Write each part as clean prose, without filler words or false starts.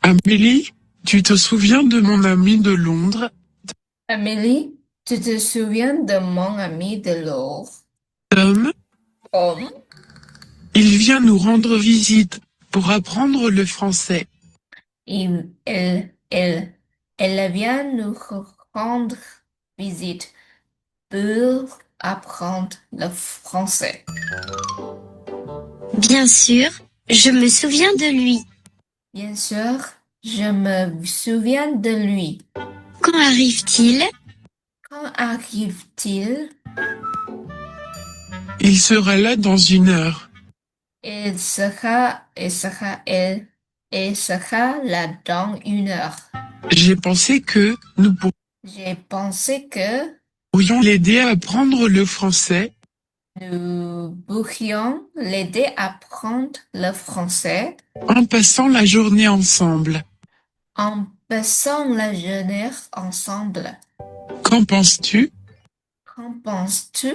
Amélie, tu te souviens de mon ami de Londres? Amélie, tu te souviens de mon ami de Londres? Tom, Tom, il vient nous rendre visite pour apprendre le français. il, elle, elle, elle vient nous rendre visite pour apprendre le français. Bien sûr, je me souviens de lui. Bien sûr, je me souviens de lui. Quand arrive-t-il? Quand arrive-t-il? Il sera là dans 1 heure. Il sera là dans 1 heure. J'ai pensé que nous J'ai pensé que pourrions l'aider à apprendre le français nous pourrions l'aider à apprendre le français en passant la journée ensemble. en passant la journée ensemble. Qu'en penses-tu? Qu'en penses-tu?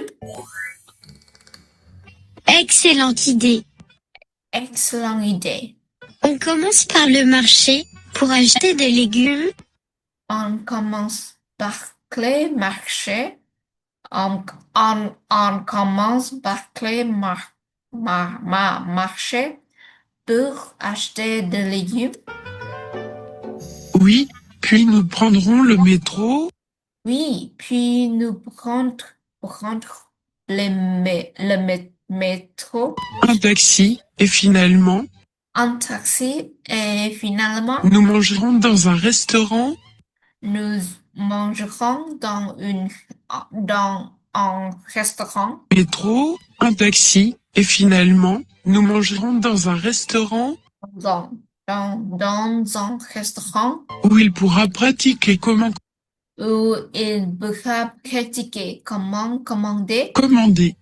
Excellente idée. Excellente idée. On commence par le marché pour acheter des légumes. On commence par les marchés. On commence par les marchés pour acheter des légumes. Oui, puis nous prendrons le métro, Oui, puis nous prendre le métro, un taxi et finalement, un taxi et finalement, nous mangerons dans un restaurant. nous mangerons dans un restaurant, Métro, un taxi et finalement, nous mangerons dans un restaurant dans, dans un restaurant où il pourra pratiquer comment où il pourra pratiquer comment commander. commander.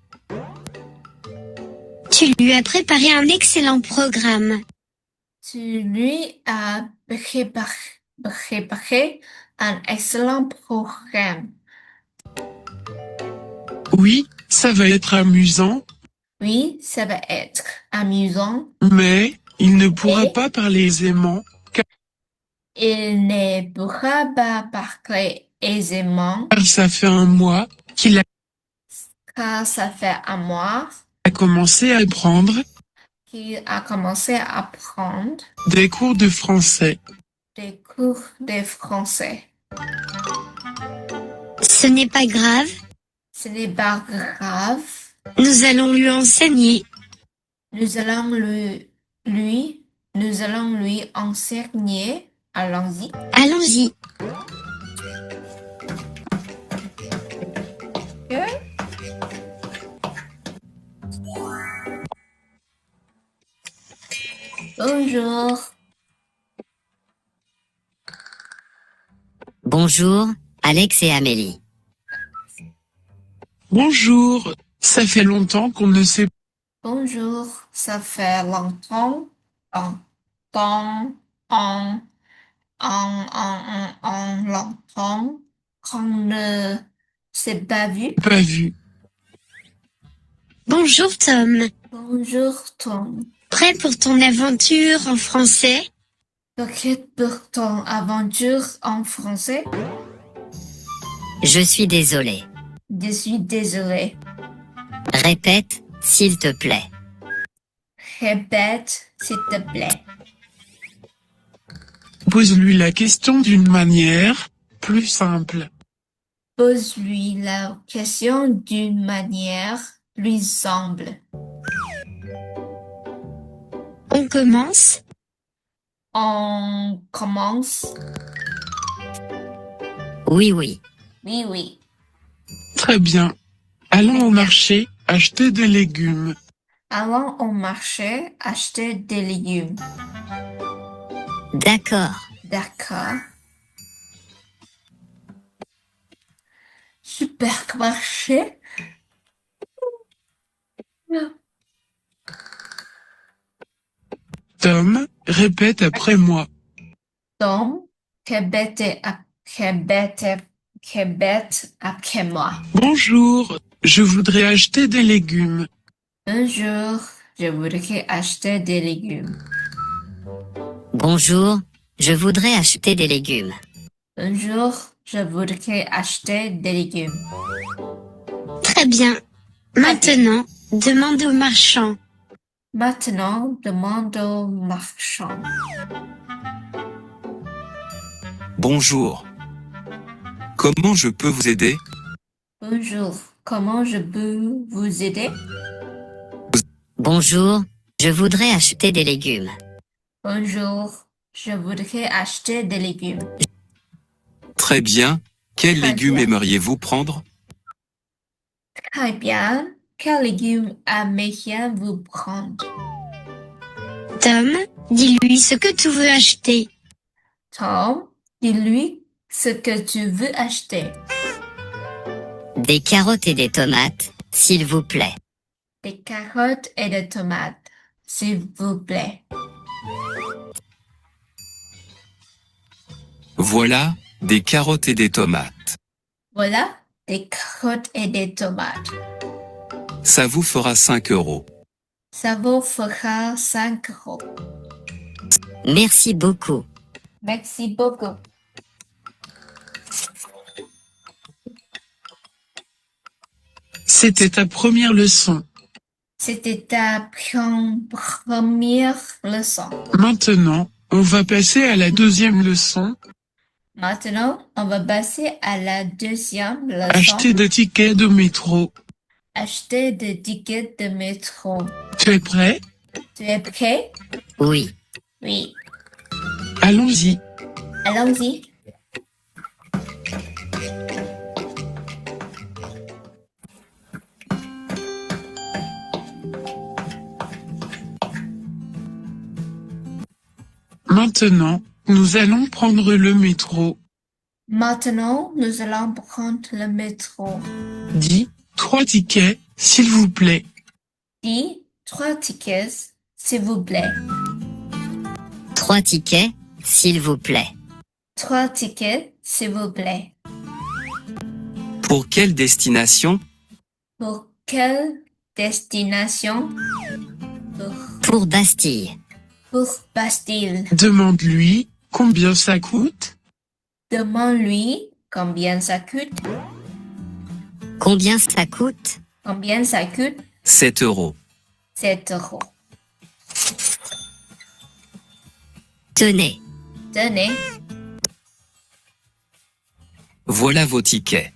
Tu lui as préparé un excellent programme. Tu lui as préparé un excellent programme. Oui, ça va être amusant, Oui, ça va être amusant. mais il ne pourra Et pas parler aisément il ne pourra pas parler aisément car ça fait un mois qu'il car ça fait un mois a commencé à prendre qu'il a commencé à prendre des cours de français. des cours de français. Ce n'est pas grave, Ce n'est pas grave. nous allons lui enseigner. Nous allons nous allons lui enseigner. Allons-y. Allons-y. Bonjour. Bonjour, Alex et Amélie. Bonjour, ça fait longtemps qu'on ne s'est Bonjour. Ça fait longtemps, longtemps, longtemps qu'on ne s'est pas vu. pas vu. Bonjour Tom. Bonjour Tom. Prêt pour ton aventure en français? Prêt pour ton aventure en français? Je suis désolé. Je suis désolée. Répète, s'il te plaît. Répète, s'il te plaît. Pose-lui la question d'une manière plus simple. Pose-lui la question d'une manière plus simple. On commence? On commence? Oui, oui. Oui, oui. Très bien. Allons au marché acheter des légumes. Allons au marché acheter des légumes. D'accord. D'accord. Supermarché. Tom, répète après moi. Tom, que bête après moi. Bonjour, je voudrais acheter des légumes. Bonjour, je voudrais acheter des légumes. Bonjour, je voudrais acheter des légumes. Bonjour, je voudrais acheter des légumes. Très bien. Maintenant, demande au marchand. Maintenant, demande au marchand. Bonjour. Comment je peux vous aider? Bonjour, comment je peux vous aider? Bonjour, je voudrais acheter des légumes. Bonjour, je voudrais acheter des légumes. Très bien. Quels Très légumes bien. aimeriez-vous prendre? Très bien. Quels légumes aimeriez-vous prendre? Tom, dis-lui ce que tu veux acheter. Tom, dis-lui ce que tu veux acheter. Des carottes et des tomates, s'il vous plaît. Des carottes et des tomates, s'il vous plaît. Voilà, des carottes et des tomates. Voilà, des carottes et des tomates. Ça vous fera 5 €. Ça vous fera 5 euros. Merci beaucoup. Merci beaucoup. C'était ta première leçon. C'était ta première leçon. Maintenant, on va passer à la deuxième leçon. Maintenant, on va passer à la deuxième leçon. Acheter des tickets de métro. Acheter des tickets de métro. Tu es prêt? Tu es prêt? Oui. Oui. Allons-y. Allons-y. Maintenant, nous allons prendre le métro. Maintenant, nous allons prendre le métro. Dis, 3 tickets, s'il vous plaît. Dis 3 tickets, s'il vous plaît. 3 tickets, s'il vous plaît. 3 tickets, s'il vous plaît. Pour quelle destination? Pour quelle destination? Pour Bastille. Pour Bastille. Demande-lui combien ça coûte. Demande-lui combien ça coûte. Combien ça coûte? Combien ça coûte? 7 €. 7 euros. Tenez. Tenez, Voilà vos tickets.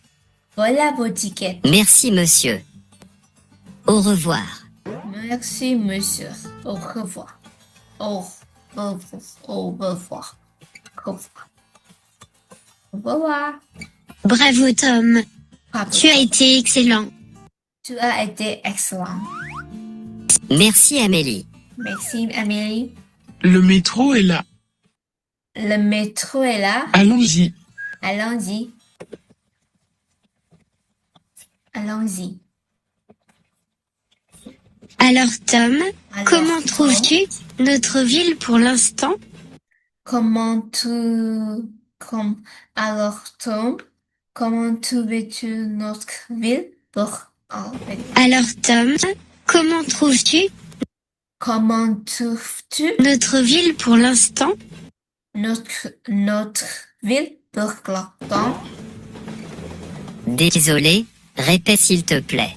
voilà vos tickets. Merci, monsieur. Au revoir. Merci, monsieur. Au revoir. Au revoir. Au revoir. Au revoir. Au revoir. Bravo Tom, Bravo. tu as été excellent. Tu as été excellent. Merci, Amélie. Merci, Amélie. Le métro est là. Le métro est là. Allons-y. Allons-y. Allons-y. Alors Tom, Alors, comment Tom, trouves-tu notre ville pour l'instant? Alors, Tom, comment trouves-tu notre ville pour Alors Tom, comment trouves-tu Comment trouves-tu notre ville pour l'instant? notre ville pour l'instant? Désolé, répète s'il te plaît.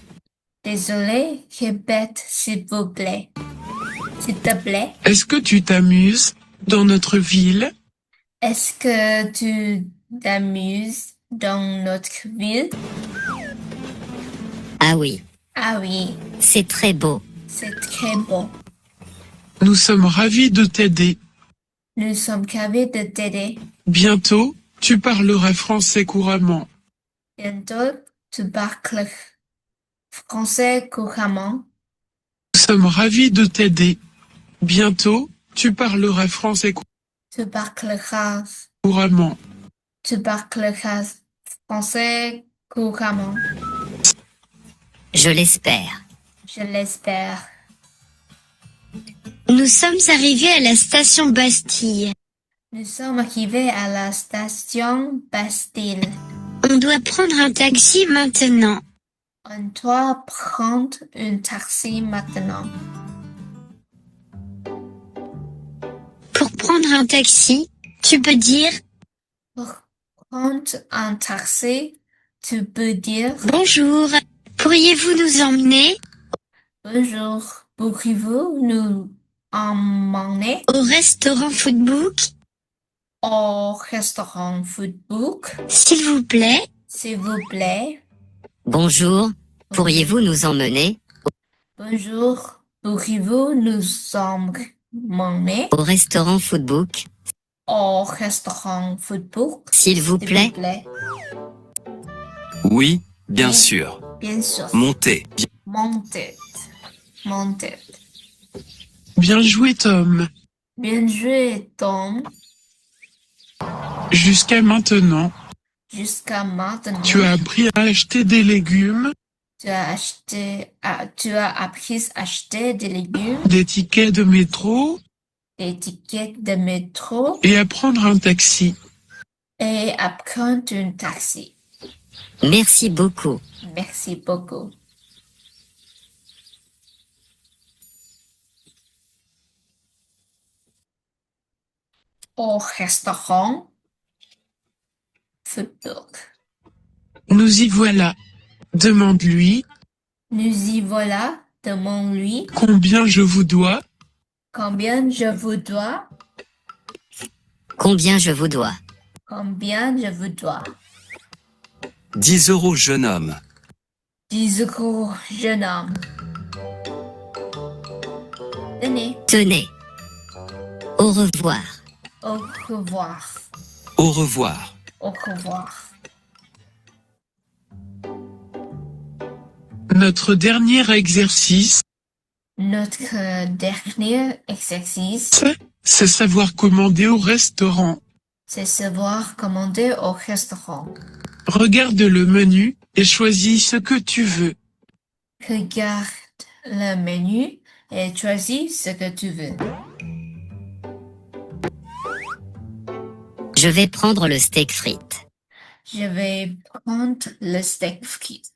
Désolé, répète s'il vous plaît. S'il te plaît. Est-ce que tu t'amuses dans notre ville? Est-ce que tu t'amuses dans notre ville? Ah oui, Ah oui, c'est très beau. c'est très beau. Nous sommes ravis de t'aider. Nous sommes ravis de t'aider. Bientôt, tu parleras français couramment. Bientôt, tu parles français couramment. Nous sommes ravis de t'aider. Bientôt, tu parleras français Tu parleras, couramment. tu parleras français couramment. Je l'espère. Je l'espère. Nous sommes arrivés à la station Bastille. Nous sommes arrivés à la station Bastille. On doit prendre un taxi maintenant. On doit prendre un taxi maintenant. Pour prendre un taxi, tu peux dire Pour prendre un taxi, tu peux dire bonjour. Pourriez-vous nous emmener bonjour. Pourriez-vous nous emmener au restaurant Footbook, au restaurant Footbook, s'il vous plaît? s'il vous plaît? Bonjour, pourriez-vous nous emmener Bonjour. Pourriez-vous nous emmener au restaurant Footbook, au restaurant Footbook, s'il vous s'il plaît vous plaît? Oui, bien Oui. sûr. Bien sûr. Montez. Montez. Montez. Bien joué, Tom. Bien joué, Tom. Jusqu'à maintenant, Jusqu'à maintenant, tu as appris à acheter des légumes, tu as appris à acheter des légumes, des tickets de métro des tickets de métro et à prendre un taxi. et à prendre un taxi. Merci beaucoup. Merci beaucoup. Au restaurant Footbook. Nous y voilà. Demande-lui Nous y voilà. Demande-lui combien je vous dois. combien je vous dois. Combien je vous dois Combien je vous dois. 10 euros, jeune homme. 10 euros, jeune homme. Tenez. Tenez. Au revoir. Au revoir. Au revoir. Au revoir. Notre dernier exercice, Notre dernier exercice, c'est savoir commander au restaurant. c'est savoir commander au restaurant. Regarde le menu et choisis ce que tu veux. Regarde le menu et choisis ce que tu veux. Je vais prendre le steak frites. Je vais prendre le steak frites.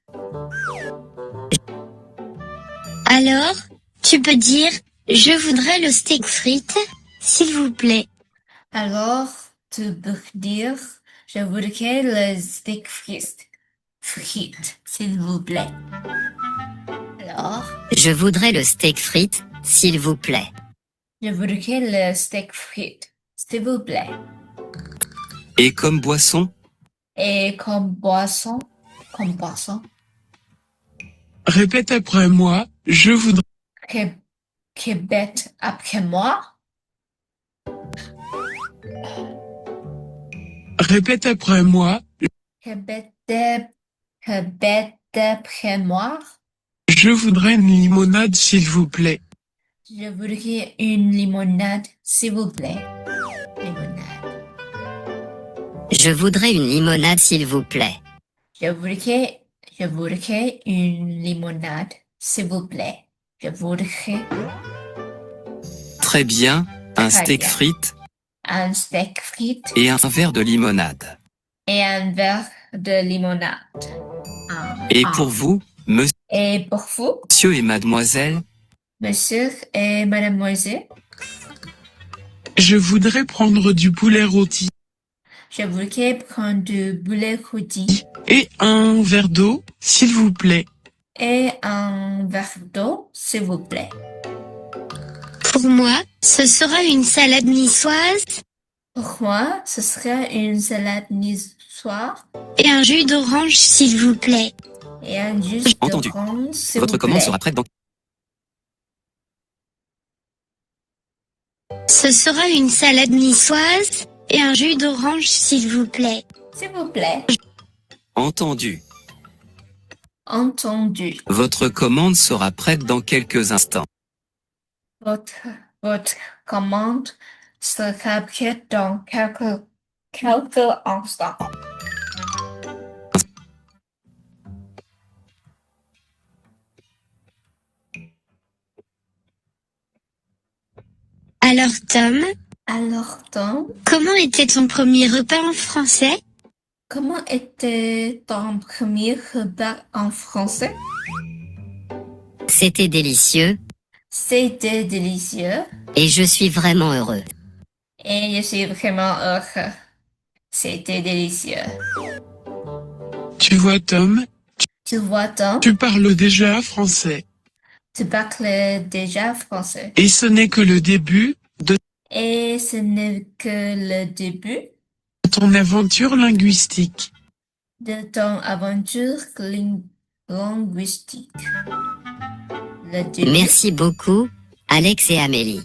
Alors, tu peux dire je voudrais le steak frites, s'il vous plaît. Alors, tu peux dire, je voudrais le steak frites, s'il vous plaît. Alors, Je voudrais le steak frites, s'il vous plaît. je voudrais le steak frites, s'il vous plaît. Et comme boisson, Et comme boisson, Répète après moi, je voudrais. Répète après moi. Répète après moi, Répète après moi. je voudrais une limonade s'il vous plaît. Je voudrais une limonade, s'il vous plaît. Limonade. Je voudrais une limonade, s'il vous plaît. Je voudrais une limonade, s'il vous plaît. Je voudrais très bien, un Très steak bien. frites un steak frites et un verre de limonade. et un verre de limonade. Et pour vous, Et pour vous, monsieur et mademoiselle, monsieur et mademoiselle, Je voudrais prendre du poulet rôti je voudrais prendre du poulet rôti et un verre d'eau, s'il vous plaît. et un verre d'eau, s'il vous plaît. Pour moi, ce sera une salade niçoise Pour moi, ce serait une salade niçoise et un jus d'orange, s'il vous plaît. et un jus Entendu. d'orange, s'il votre vous commande plaît. sera prête dans... Ce sera une salade niçoise et un jus d'orange, s'il vous plaît. S'il vous plaît. Entendu. Entendu. Votre commande sera prête dans quelques instants. Votre commande sera prête dans quelques instants. Alors Tom, Alors, Tom, Comment était ton premier repas en français? comment était ton premier repas en français? C'était délicieux C'était délicieux et je suis vraiment heureux. et je suis vraiment heureux. C'était délicieux. Tu vois, Tom, Tu vois, Tom, tu parles déjà français. tu parles déjà français. Et ce n'est que le début de Et ce n'est que le début ton aventure linguistique. de ton aventure linguistique. Le début. Merci beaucoup, Alex et Amélie.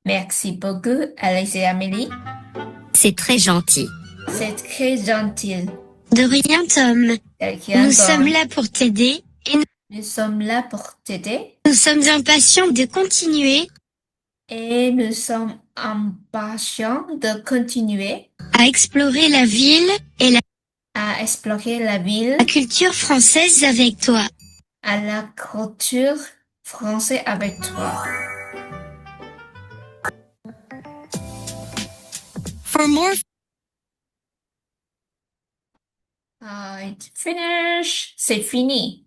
Merci beaucoup, Alex et Amélie. C'est très gentil. C'est très gentil. De rien, Tom. Quelqu'un Nous d'autre. sommes là pour t'aider et Nous sommes là pour t'aider nous sommes impatients de continuer et nous sommes impatients de continuer à explorer la ville et à explorer la ville, la culture française avec toi. à la culture française avec toi. For more Finish. C'est fini.